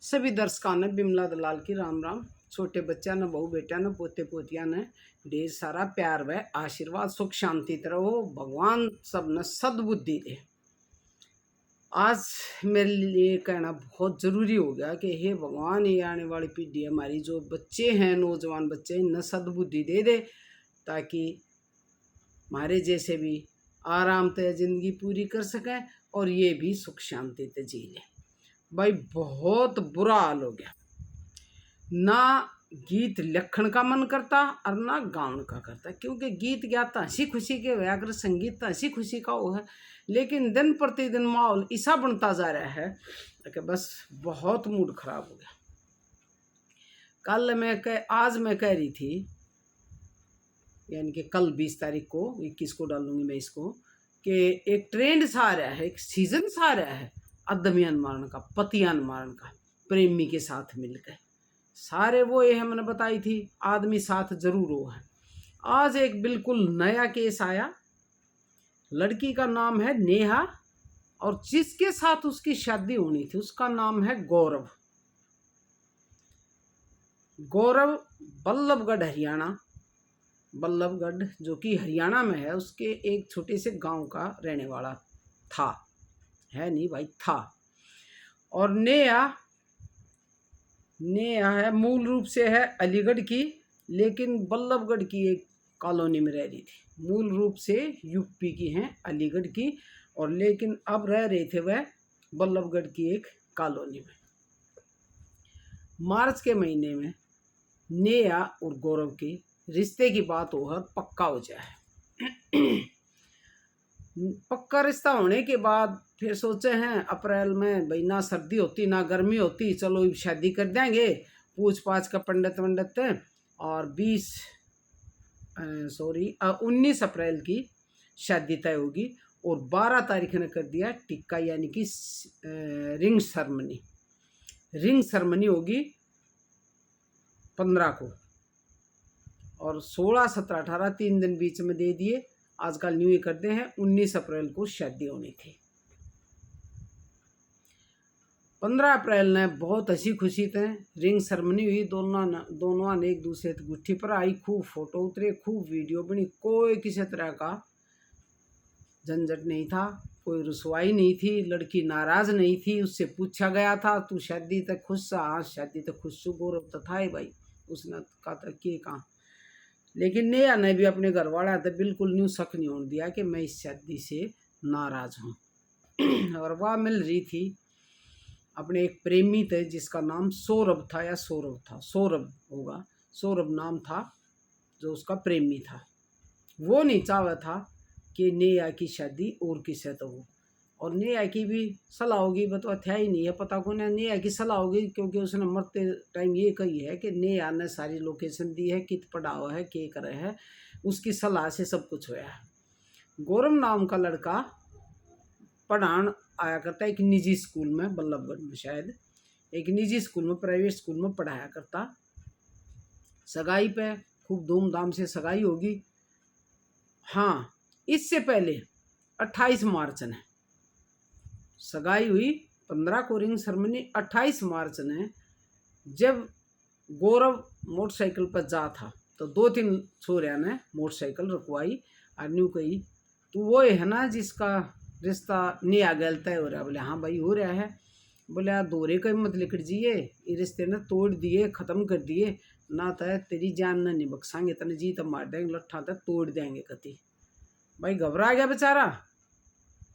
सभी दर्शकों ने बिमला दलाल की राम राम। छोटे बच्चा न बहू बेटा न पोते पोतिया ने ढेर सारा प्यार व आशीर्वाद सुख शांति तरह हो। भगवान सब ने सद्बुद्धि दे। आज मेरे लिए कहना बहुत ज़रूरी हो गया कि हे भगवान, ये आने वाली पीढ़ी हमारी जो बच्चे हैं, नौजवान बच्चे, इन्हें सद्बुद्धि दे दे ताकि हमारे जैसे भी आराम से ज़िंदगी पूरी कर सकें और ये भी सुख शांति से जी लें। भाई बहुत बुरा हाल हो गया, ना गीत लिखण का मन करता और ना गाउन का करता, क्योंकि गीत गाता हंसी खुशी के होया कर, संगीत हंसी खुशी का हो है, लेकिन दिन प्रतिदिन माहौल ऐसा बनता जा रहा है कि बस बहुत मूड खराब हो गया। आज मैं कह रही थी, यानी कि कल 20 तारीख को, 21 को डालूंगी मैं इसको, कि एक ट्रेंड सा आ रहा है, एक सीजन सा आ रहा है अदमियान मारन का, पतियान मारन का, प्रेमी के साथ मिलकर। सारे वो ये हमने बताई थी, आदमी साथ जरूर हो है। आज एक बिल्कुल नया केस आया। लड़की का नाम है नेहा और जिसके साथ उसकी शादी होनी थी उसका नाम है गौरव। गौरव बल्लभगढ़ हरियाणा, बल्लभगढ़ जो कि हरियाणा में है, उसके एक छोटे से गांव का रहने वाला था, है नहीं भाई, था। और नेहा है, मूल रूप से है अलीगढ़ की, लेकिन बल्लभगढ़ की एक कॉलोनी में रह रही थी। मूल रूप से यूपी की हैं, अलीगढ़ की, और लेकिन अब रह रहे थे वह बल्लभगढ़ की एक कॉलोनी में। मार्च के महीने में नेहा और गौरव के रिश्ते की बात हो, पक्का हो जाए। पक्का रिश्ता होने के बाद फिर सोचे हैं अप्रैल में, भाई ना सर्दी होती ना गर्मी होती, चलो शादी कर देंगे, पूछ पाछ का पंडित वंडित। और 19 अप्रैल की शादी तय होगी और 12 तारीख ने कर दिया टिक्का, यानी कि रिंग सेरेमनी। रिंग सेरेमनी होगी 15 को, और 16, 17, 18 3 दिन बीच में दे दिए। आजकल न्यू ईयर करते हैं, 19 अप्रैल को शादी होनी थी। 15 अप्रैल ने बहुत हंसी खुशी थे, रिंग सेरेमनी हुई। दोनों ने एक दूसरे की गुट्ठी पर आई, खूब फोटो उतरे, खूब वीडियो बनी। कोई किसी तरह का झंझट नहीं था, कोई रुसवाई नहीं थी, लड़की नाराज नहीं थी। उससे पूछा गया था, तू शादी तक खुश? हाँ शादी तक खुश। गौरव तो था ही भाई, उसने कहा था कि कहाँ। लेकिन नेहा ने भी अपने घर वाला तो बिल्कुल न्यू शक नहीं होने दिया कि मैं इस शादी से नाराज हूँ। और वह मिल रही थी अपने एक प्रेमी थे जिसका नाम सौरभ था, या सौरभ था, सौरभ होगा, सौरभ नाम था जो उसका प्रेमी था। वो नहीं चाहा था कि नेहा की शादी और किसी तो हो, और नेहा की भी सलाह होगी, बता था ही नहीं है, पता को ना नेहा की सलाह होगी, क्योंकि उसने मरते टाइम ये कही है कि नेहा ने सारी लोकेशन दी है, कित पड़ा हुआ है, के करे है, उसकी सलाह से सब कुछ हुआ है। गौरव नाम का लड़का पढ़ान आया करता एक निजी स्कूल में, बल्लभगढ़ में, शायद एक निजी स्कूल में, प्राइवेट स्कूल में पढ़ाया करता। सगाई पे खूब धूमधाम से सगाई होगी। हाँ, इससे पहले 28 मार्च ने सगाई हुई, 15 को रिंग सेरेमनी। 28 मार्च ने जब गौरव मोटरसाइकिल पर जा था तो 2-3 छोरिया ने मोटरसाइकिल रुकवाई और न्यू कही, तो वो है ना जिसका रिश्ता नेहा गैल तय हो रहा है? बोले हाँ भाई हो रहा है। बोले यार दोहरे का मत लिख दीजिए, ये रिश्ते ने तोड़ दिए, ख़त्म कर दिए ना, तो तेरी जान न नहीं बख्शांगे, तने जी तो मार देंगे, लट्ठा तक तोड़ देंगे कति। भाई घबरा गया बेचारा।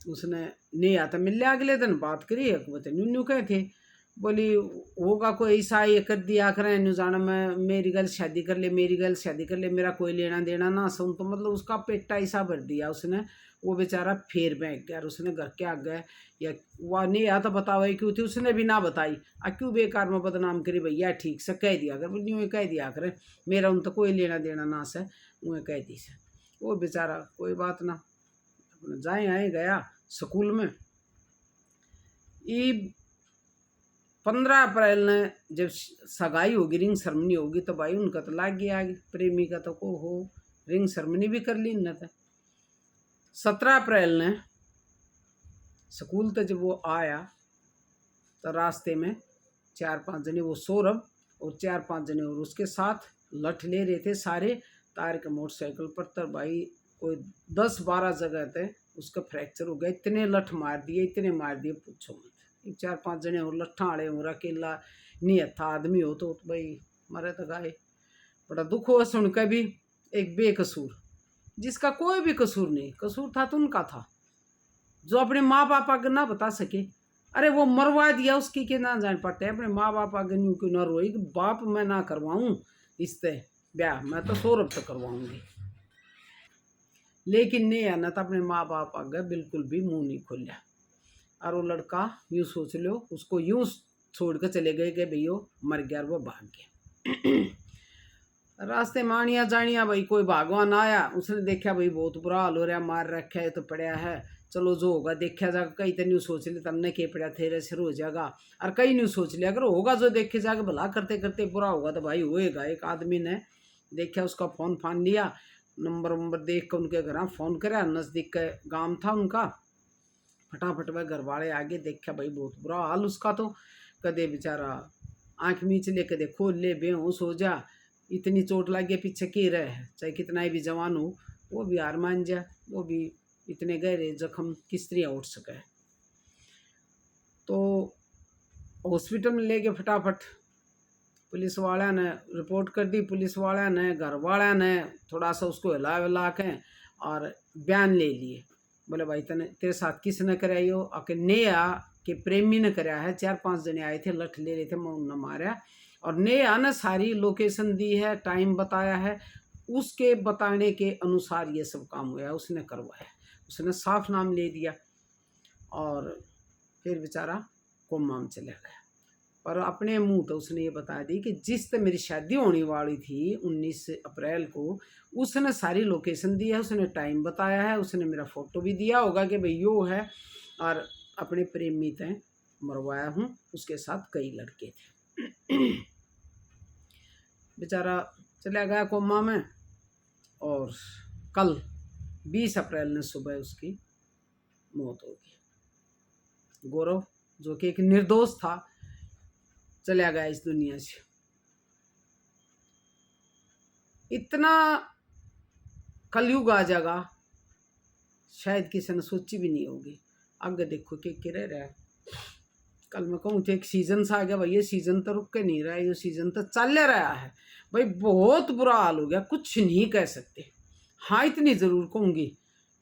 उसने नेहा तो मिल लिया, अगले दिन बात करी, बोलते न्यू कहे थे, बोली होगा कोई ऐसा ये कर दिया करें न्यू जाना, मैं मेरी गल शादी कर ले, मेरी गल शादी कर ले, मेरा कोई लेना देना ना सुन। तो मतलब उसका पेटा ऐसा भर दिया उसने, वो बेचारा फेर बैठ गया। उसने घर के आ गए, या वह नेहा तो बतावा क्यों थी, उसने भी ना बताई, क्यों बेकार में बदनाम करी भैया, ठीक से कह दिया कर, न्यू कह दिया करें, मेरा उन तो कोई लेना देना ना से, उन्हें कह दी से। वो बेचारा कोई बात ना, जाए आए गया स्कूल में। 15 अप्रैल ने जब सगाई होगी, रिंग सेरेमनी होगी, तो भाई उनका तो लाग गया प्रेमी का, तो को हो रिंग सेरेमनी भी कर ली न। तो 17 अप्रैल ने स्कूल तो जब वो आया तो रास्ते में 4-5 जने, वो सौरभ और 4-5 जने और उसके साथ लठ ले रहे थे सारे तार के मोटरसाइकिल पर। तब भाई कोई 10-12 जगह थे उसका फ्रैक्चर हो गया, इतने लठ मार दिए, इतने मार दिए पूछो मत। 4-5 जने और लट्ठा आड़े हो, अकेला नहीं था आदमी हो तो भाई मरे तो गाय। बड़ा दुख हुआ सुन के भी। एक बेकसूर, जिसका कोई भी कसूर नहीं, कसूर था तो उनका था, जो अपने माँ बाप आगे ना बता सके। अरे वो मरवा दिया उसकी के ना जान पाते, अपने माँ बाप आगे न्यू क्यों ना रोई कि बाप मैं ना करवाऊँ इससे ब्याह, मैं तो सौरभ से करवाऊंगी। लेकिन नहीं आना था, अपने माँ बाप आगे बिल्कुल भी मुंह नहीं खोलिया। और वो लड़का यूँ सोच लो, उसको यूँ छोड़ कर चले गए कि भैया मर गया, और वो भाग गया। रास्ते में आनिया जानिया भाई कोई भगवान आया, उसने देखा भाई बहुत बुरा हाल हो रहा, मार रखा है तो पड़ा है, चलो जो होगा देखा जाएगा। कई तो न्यू सोच लिया तमने के पड़ा थे सिर हो जाएगा, और कई न्यू सोच लिया अगर होगा जो देखे जाएगा, भला करते करते बुरा होगा तो भाई होएगा। एक आदमी ने देखा, उसका फ़ोन फान लिया, नंबर वंबर देख कर उनके घर फ़ोन कराया, नज़दीक का गाँव था उनका। फटाफट वह घर वाले आगे देखा भाई बहुत बुरा हाल उसका, तो कदे बेचारा आँख मीच ले, कदे खोल ले, बेहोश हो जा, इतनी चोट लग गई पीछे की रहे है, चाहे कितना ही भी जवान हो वो भी हार मान जा, वो भी इतने गहरे जख्म किस तरह उठ सके। तो हॉस्पिटल में ले गए फटाफट, पुलिस वाला ने रिपोर्ट कर दी, पुलिस वाला ने घर वाला ने थोड़ा सा उसको हिला विला के और बयान ले लिए। बोले भाई तने तेरे साथ किसने कराई हो? आके नेहा के प्रेमी ने कराया है, 4-5 जने आए थे, लठ ले रहे थे, मैं उन्हें मारा। और नेहा ने सारी लोकेशन दी है, टाइम बताया है, उसके बताने के अनुसार ये सब काम हुआ, उसने करवाया, उसने साफ नाम ले दिया। और फिर बेचारा कोमा में चला गया। पर अपने मुंह तो उसने ये बता दी कि जिस से मेरी शादी होने वाली थी 19 अप्रैल को, उसने सारी लोकेशन दी है, उसने टाइम बताया है, उसने मेरा फ़ोटो भी दिया होगा कि भाई यो है, और अपने प्रेमी तय मरवाया हूँ, उसके साथ कई लड़के थे। बेचारा चला गया कोमा में। और कल 20 अप्रैल ने सुबह उसकी मौत हो गई। गौरव जो कि एक निर्दोष था, चला गया इस दुनिया से। इतना कलयुग आ जाएगा शायद किसी ने सोची भी नहीं होगी। आगे देखो कि रह रहा है। कल मैं कहूँ तो एक सीजन सा आ गया भाई, ये सीजन तो रुक के नहीं रहा है, ये सीजन तो चल रहा है भाई, बहुत बुरा हाल हो गया, कुछ नहीं कह सकते। हाँ इतनी ज़रूर कहूँगी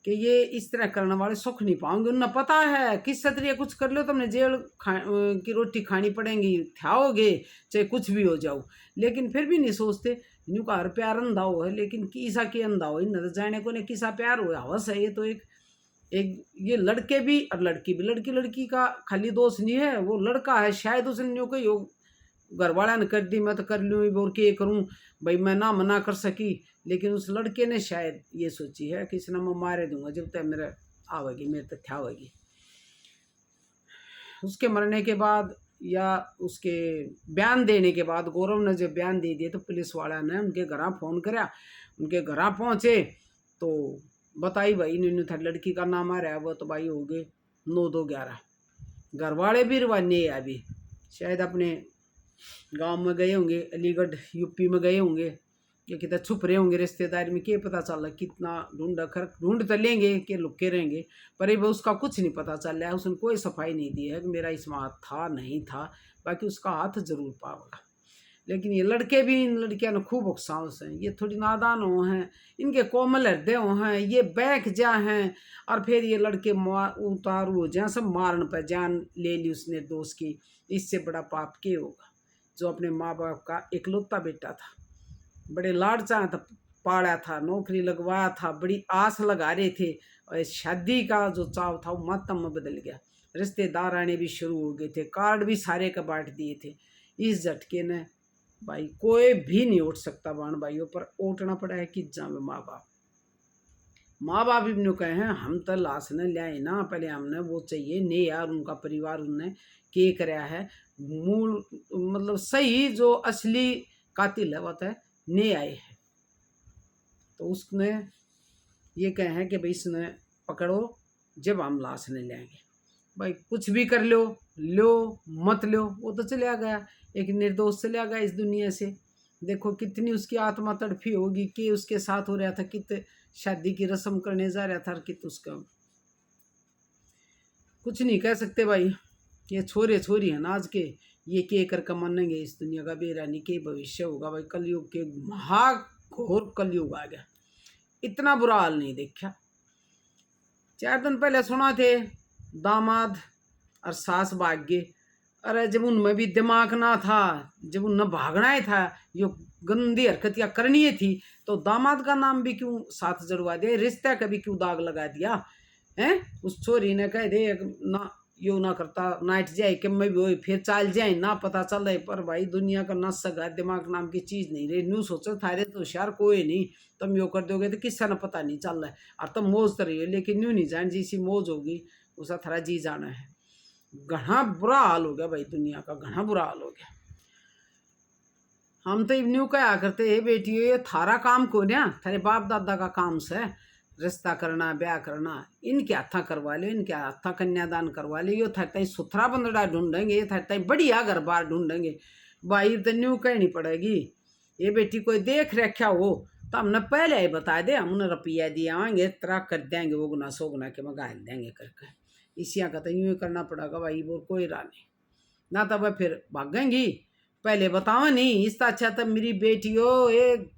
कि ये इस तरह करने वाले सुख नहीं पाओगे। उन्हें पता है किस सतरिया कुछ कर लो तुमने जेल की रोटी खानी पड़ेगी, ठाओगे चाहे कुछ भी हो जाओ, लेकिन फिर भी नहीं सोचते। न्यू का हर प्यार अंधा हो है, लेकिन किसा के अंधा हो न जाने को ने किसा प्यार हो हवस है। ये तो एक ये लड़के भी और लड़की भी, लड़की का खाली दोष नहीं है, वो लड़का है शायद उसने न्यू कोई घर वाला ने कर दी, मैं तो कर लूँ और क्या करूँ भाई, मैं ना मना कर सकी। लेकिन उस लड़के ने शायद ये सोची है कि इसने मैं मारे दूंगा जब तक मेरा आवेगी, मेरे तक आवेगी। उसके मरने के बाद या उसके बयान देने के बाद, गौरव ने जब बयान दे दिए तो पुलिस वाला ने उनके घर फ़ोन कराया, उनके घर पहुँचे तो बताई भाई इन्होंने था लड़की का नाम आ रहा है, वो तो भाई हो गए 9-2-11। घर वाले भी रवाने है, अभी शायद अपने गांव में गए होंगे, अलीगढ़ यूपी में गए होंगे, या कितना छुप रहे होंगे रिश्तेदारी में, क्या पता चल रहा कितना ढूंढ तो लेंगे कि लुके रहेंगे। पर ये उसका कुछ नहीं पता चल रहा है, उसने कोई सफाई नहीं दी है कि मेरा इसमें हाथ था नहीं था, बाकी उसका हाथ जरूर पाओगा। लेकिन ये लड़के भी इन लड़कियां ने खूब उकसाव हैं, ये थोड़ी नादान हो हैं, इनके कोमल हृदय हो हैं, ये बैक जा हैं, और फिर ये लड़के उतारू हो जाए, सब मारन पर जान ले ली उसने दोस्त की। इससे बड़ा पाप क्या होगा? जो अपने माँ बाप का इकलौता बेटा था, बड़े लाड चाह था, पाड़ा था, नौकरी लगवाया था, बड़ी आस लगा रहे थे, और शादी का जो चाव था वो मातम में बदल गया। रिश्तेदार आने भी शुरू हो गए थे, कार्ड भी सारे का बांट दिए थे। इस झटके ने भाई कोई भी नहीं उठ सकता बहन भाइयों पर, उठना पड़ा है कि जावे माँ बाप भी ने कहे हैं हम तो लाश ने लियाए ना, पहले हमने वो चाहिए नहीं यार, उनका परिवार उनने के कराया है, मूल मतलब सही जो असली कातिल है वो तो नहीं आए है। तो उसने ये कहे हैं कि भाई इसने पकड़ो, जब हम लाश ने लेंगे। भाई कुछ भी कर लो मत लो, वो तो चला गया, एक निर्दोष चला गया इस दुनिया से। देखो कितनी उसकी आत्मा तड़फी होगी कि उसके साथ हो रहा था, कित शादी की रस्म करने जा रहा था, कित उसका कुछ नहीं कह सकते भाई। ये छोरे छोरी है ना आज के, ये के कर मानेंगे इस दुनिया का बेरानी के भविष्य होगा भाई। कलयुग के महाघोर कलयुग आ गया, इतना बुरा हाल नहीं देखा। 4 दिन पहले सुना थे दामाद और सास भाग गए। अरे जब उनमें भी दिमाग ना था, जब उन्हें भागना ही था, यो गंदी हरकत या करनी ही थी, तो दामाद का नाम भी क्यों साथ जड़वा दिया, रिश्ता का भी क्यों दाग लगा दिया है। उस छोरी ने कह दे ना यो ना करता नाइट जाए कि मैं भी वही फिर चाल जाए ना पता चल रहे। पर भाई दुनिया का ना सगा दिमाग नाम की चीज नहीं रही। न्यू सोचो थारे तो होशियार कोई नहीं, तुम यो कर दोगे तो किस्सा ना पता नहीं चल रहा है। और तुम मौज तो रही हो, लेकिन न्यू नहीं जान जैसी मौज होगी उसका थारा जी जाना है। घना बुरा हाल हो गया भाई, दुनिया का घना बुरा हाल हो गया। हम तो न्यू कहा करते है बेटी ये थारा काम को ना, थारे बाप दादा का काम से रिश्ता करना ब्याह करना, इनके हाथा करवा लो, इनके हाथा कन्यादान करवा लो। यो थारे सुथरा बंदड़ा ढूंढेंगे, ये थारे बढ़िया घर बार ढूंढेंगे भाई। तो न्यू कहनी पड़ेगी ये बेटी कोई देख रखा हो तो हमने पहले ही बता दे, हम उन्हें रुपया दिए आएंगे तरा कर देंगे, वो गुना सो गुना के मंगा देंगे करके। इसिया का तो यूँ करना पड़ेगा भाई, वो कोई राह नहीं ना। तब वह फिर भागेंगी, पहले बताओ नहीं। इससे अच्छा तब मेरी बेटी हो एक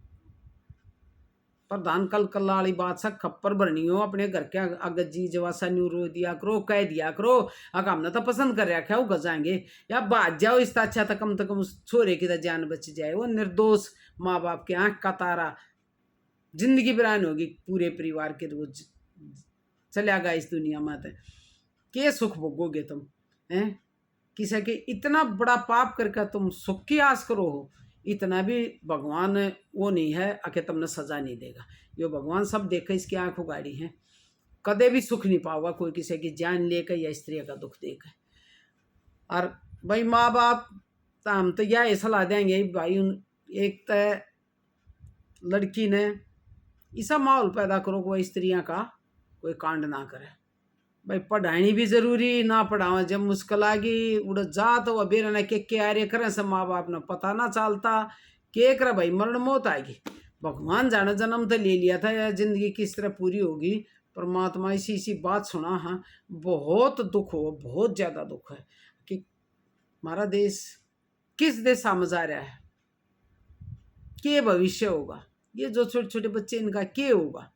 प्रधान कल कल वाली बात सा खप्पर भरनी हो अपने घर के अगर जी जवासा न्यू रो दिया करो, कह दिया करो अगर हमने तो पसंद कर रखा है वो गजाएंगे या बात जाओ। इससे अच्छा तो कम उस छोरे की तो जान बच जाए। वो निर्दोष माँ बाप के आँख का तारा, जिंदगी बिरान होगी पूरे परिवार के, तो वो चला गया इस दुनिया में। तो के सुख भोगोगे तुम हैं, किसी के इतना बड़ा पाप करके तुम सुख की आस करो हो। इतना भी भगवान वो नहीं है आके तुमने सजा नहीं देगा। यो भगवान सब देखे, इसकी आंख उगाड़ी है, कदे भी सुख नहीं पाओगा कोई किसी की जान लेकर या स्त्री का दुख देकर। और भाई माँ बाप तो हम तो यह सलाह देंगे भाई, एक तो लड़की ने ऐसा माहौल पैदा करो कोई स्त्रियाँ का कोई कांड ना करे। भाई पढ़ाई भी जरूरी ना पढ़ावा, जब मुश्किल आगी उड़ जा तो वह बेरा ने के आर्य करें सब माँ बाप ने पता ना चलता के कर भाई मरण मौत आएगी। भगवान जाने जन्म तो ले लिया था, यह जिंदगी किस तरह पूरी होगी परमात्मा इसी इसी बात सुना। हाँ बहुत दुख हो, बहुत ज़्यादा दुख है कि हमारा देश किस दिशा में जा रहा है, के भविष्य होगा। ये जो छोटे छोटे बच्चे इनका के होगा,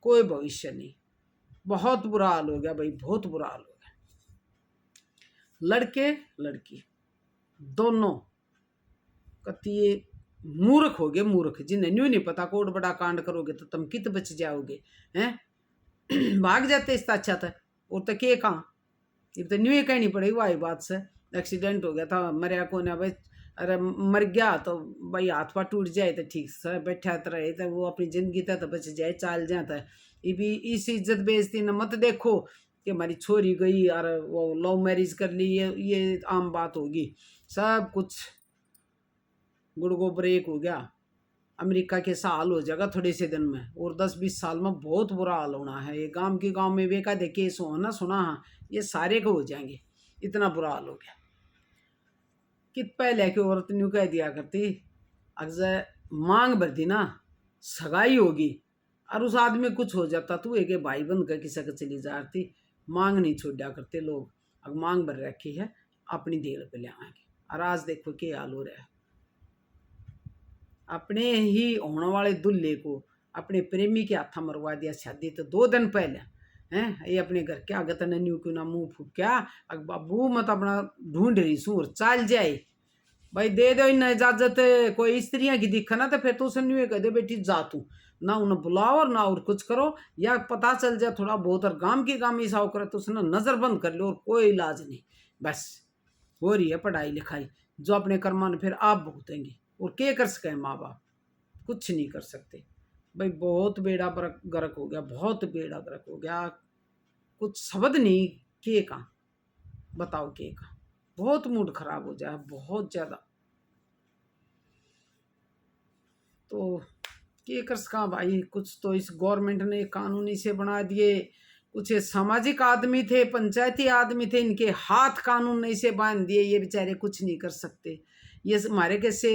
कोई भविष्य नहीं। बहुत बुरा हाल हो गया भाई, बहुत बुरा हाल हो गया। लड़के लड़की दोनों कतिये मूर्ख हो गए, मूर्ख जिन्हें न्यू नहीं पता कोट बड़ा कांड करोगे तो तुम कित बच जाओगे हैं। भाग जाते इसका अच्छा था। और तो के कहाँ, ये तो न्यू ही कहनी पड़ेगी वही बात से। एक्सीडेंट हो गया था मरिया को ना भाई, अरे मर गया तो भाई हाथ पाँव टूट जाए तो ठीक से बैठा तो रहे तो वो अपनी जिंदगी तक तो बच जाए, चाल जाता है। ये भी इस इज्जत बेइज्जती न मत देखो कि हमारी छोरी गई और वो लव मैरिज कर ली, ये आम बात होगी। सब कुछ गुड़गो ब्रेक हो गया, अमेरिका के सा हाल हो जाएगा थोड़े से दिन में, और 10-20 साल में बहुत बुरा हाल होना है। ये गांव के गांव में बेका देखे सोना सुना, हाँ ये सारे को हो जाएंगे, इतना बुरा हाल हो गया कि पहले की औरत न्यू कह दिया करती अगर मांग भर दी ना सगाई होगी और उस आदमी कुछ हो जाता तो एक भाई बन कर किसी का चली जाती, मांग नहीं छोड़ा करते लोग। अब मांग भर रखी है अपनी देर पे ले आएंगे। और आज देखो क्या हाल हो रहा है, अपने ही होने वाले दूल्हे को अपने प्रेमी के हाथा मरवा दिया शादी तो 2 दिन पहले हैं। ये अपने घर के आगे तने न्यू क्यों ना मुंह फूक्या, अब बाबू मत अपना ढूंढ रही सूर चाल जाए भाई, दे दो इन इजाजत। कोई स्त्रियां की दिखा ना तो फिर तो उसे न्यू कह दे बेटी जा तू, ना उन्हें बुलाओ और ना और कुछ करो, या पता चल जाए थोड़ा बहुत और गांव की काम ईसाव करे तो उसने नजर बंद कर लो और कोई इलाज नहीं। बस हो रही है पढ़ाई लिखाई जो अपने कर्मान फिर आप भुगतेंगे, और क्या कर सके माँ बाप, कुछ नहीं कर सकते भाई। बहुत बेड़ा गर्क हो गया, बहुत बेड़ा गर्क हो गया, कुछ शब्द नहीं के का बताओ के का। बहुत मूड खराब हो जाए बहुत ज़्यादा। तो के कर सका भाई, कुछ तो इस गवर्नमेंट ने कानूनी से बना दिए, कुछ सामाजिक आदमी थे, पंचायती आदमी थे, इनके हाथ कानून ने इसे बांध दिए, ये बेचारे कुछ नहीं कर सकते। ये हमारे कैसे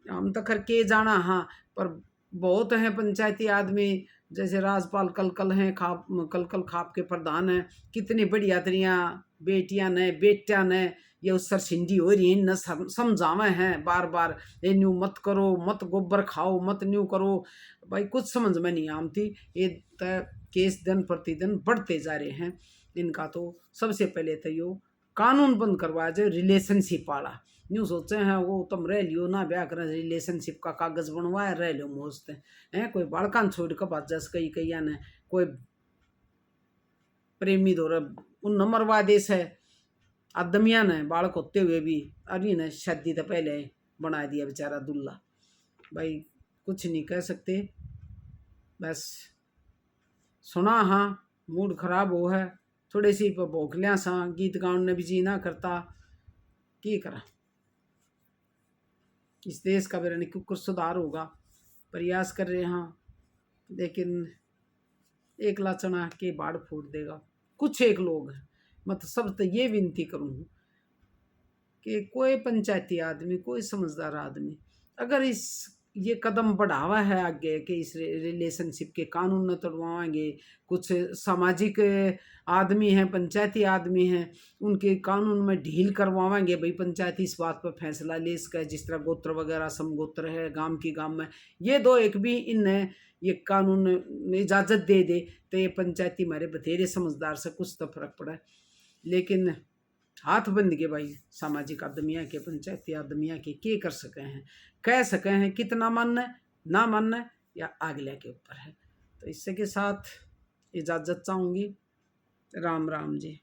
हम तो करके जाना, हाँ, पर बहुत हैं पंचायती आदमी, जैसे राजपाल कलकल हैं, कलकल खाप के प्रधान हैं, कितनी बढ़िया तरियाँ बेटियां ने बेटिया ने ये उसर सिंधी हो रही है, न समझावे हैं बार बार, ये न्यू मत करो, मत गोबर खाओ, मत न्यू करो। भाई कुछ समझ में नहीं आती। ये केस दिन प्रतिदिन बढ़ते जा रहे हैं। इनका तो सबसे पहले तो यो कानून बंद करवाया जाए, रिलेशनशिप वाला। न्यू सोचे हैं वो तुम रह लियो ना, ब्याह करें, रिलेशनशिप का कागज बनवाया, रह लो मोजते हैं। कोई बालकान छोड़ कर बात जस कई कई ने कोई प्रेमी दौर उन नंबरवा देश है, आदमिया ने बालक होते हुए भी अभी ने शादी तो पहले बना दिया बेचारा दुल्ला। भाई कुछ नहीं कह सकते, बस सुना, हाँ मूड खराब हो है थोड़ी सी, पर भोखलिया सा गीत गाउन ने भी जी ना करता, की करा। इस देश का मेरा नहीं कुछ सुधार होगा, प्रयास कर रहे हैं, लेकिन एक लाचना के बाढ़ फूट देगा। कुछ एक लोग हैं, मतलब सब तो ये विनती करूँ कि कोई पंचायती आदमी, कोई समझदार आदमी अगर इस ये कदम बढ़ावा है आगे कि इस रिलेशनशिप के कानून न तोड़वाएंगे, कुछ सामाजिक आदमी हैं, पंचायती आदमी हैं, उनके कानून में ढील करवाएंगे। भाई पंचायती इस बात पर फैसला ले सके, जिस तरह गोत्र वगैरह समगोत्र है गांव की गांव में, ये दो एक भी इन्हें ये कानून में इजाज़त दे दे तो ये पंचायती हमारे बथेरे समझदार से कुछ तो फर्क पड़ा है। लेकिन हाथ बंद के भाई सामाजिक आदमिया के, पंचायती आदमिया के कर सके हैं, कह सके हैं, कितना मानना ना मानना या अगले के ऊपर है। तो इससे के साथ इजाज़त चाहूँगी। राम राम जी।